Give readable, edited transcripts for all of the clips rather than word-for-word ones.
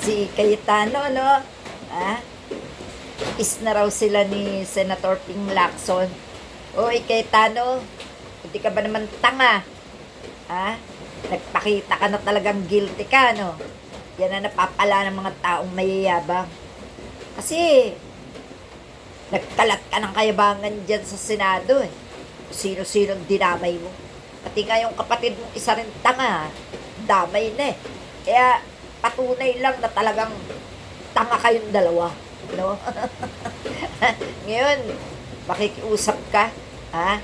Si Cayetano, no? Ah, is na raw sila ni Senator Ping Lacson. Oy, Cayetano, hindi ka ba naman tanga? Ha? Nagpakita ka na talagang guilty ka, no? Yan ang napapala ng mga taong mayayabang. Kasi, nagkalat ka ng kayabangan dyan sa Senado, eh. Sino-sinong dinamay mo. Pati nga yung kapatid mong isa rin tanga, damay na eh. Kaya, patunay lang na talagang tanga kayong dalawa. No? Ngayon, makikiusap ka, ha?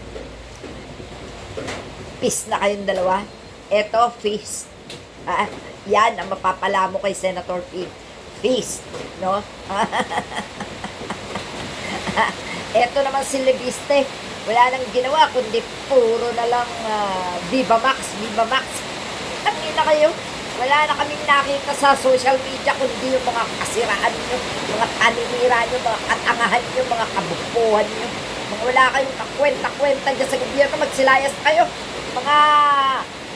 Peace na kayong dalawa. Eto, feast. Ha? Yan ang mapapala mo kay Senator P. Feast, no? Eto naman si Lebiste. Wala nang ginawa, kundi puro na lang Viva Max, Viva Max. Tangina kayo. Wala na kaming nakita sa social media kundi yung mga kasiraan nyo, mga paninira nyo, mga katangahan nyo, mga kabupuhan nyo. Mga wala kayong kakwenta-kwenta dyan sa gobyerno, magsilayas kayo. Mga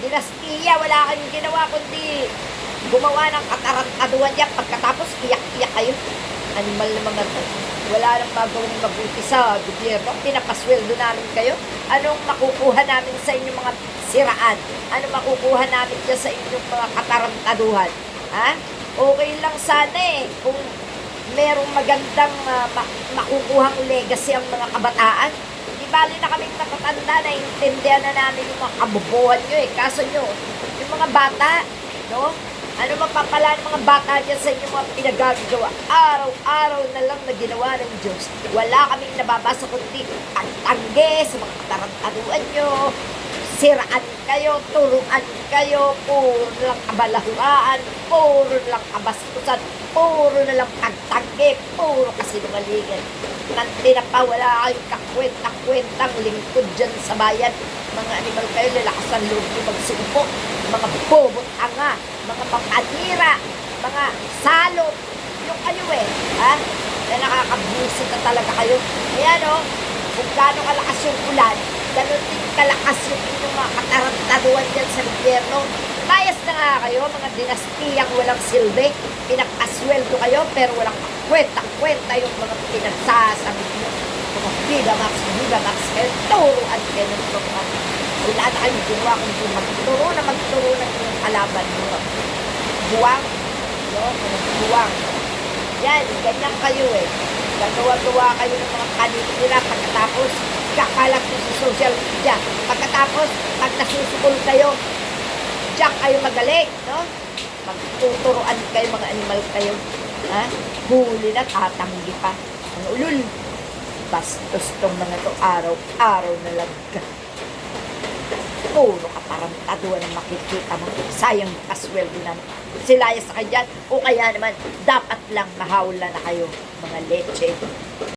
dinastiya, wala kayong ginawa kundi gumawa ng katarantaduhan yan. Pagkatapos, iyak-iyak kayo. Animal na mga to. Wala nang magawang mabuti sa gobyerno. Pinapasweldo namin kayo. Anong makukuha namin sa inyong mga siraan? Ano makukuha namin dyan sa inyong mga katarantaduhan? Ha? Okay lang sana eh kung merong magandang makukuhang legacy ang mga kabataan. Di bali na kaming matatanda na intindihan na namin yung mga kabubuhan nyo eh. Kaso nyo, yung mga bata, no? Ano mapapala ng mga bata dyan sa inyong mga pinagagawa? Araw-araw na lang na ginawa ng Diyos. Wala kaming nababasa kundi ang tangge sa mga katarantaduhan nyo. Siraan kayo, turuan kayo, puro lang kabalahuraan, puro lang kabastusan, puro na lang pagtangge, puro kasinungalingan. Nanti na pa, wala kayong kakwenta-kwentang lingkod dyan sa bayan. Mga animal kayo, lalakas ang loob nyo magsumpo. Mga bobot anga, mga papanira, mga salot. Yung kayo eh, ha? Na nakakabusit na talaga kayo. Ayan o, kung gaano kalakas yung ulan, ganun din kalakas yung inyong mga katarantaduhan dyan sa gobyerno. Bias na nga kayo, mga dinastiyang walang silbi. Pinapasweldo kayo, pero walang kwenta-kwenta yung mga pinagsasamit nyo. Mga Viva Max, kayo, turuan kayo ng mga wala na kayong ginawa kung magturo na yung kalaban mo. Buwang, no? Buwang. Yan, ganyan kayo eh. Gagawa-gawa kayo ng mga kanila pagkatapos kakalat nyo sa social media. Pagkatapos, pag nasusukol kayo, diyan kayo magaling, no? Magtuturoan kayo, mga animal kayo. Ha? Huli na, tatanggi pa. Ang ulul. Bastos tong mga to, araw-araw na lang ka. Puro katarantaduhan ang makikita mo. Sayang kasweldo naman. Silayas sa kanya. O kaya naman, dapat lang mahawla na kayo, mga leche.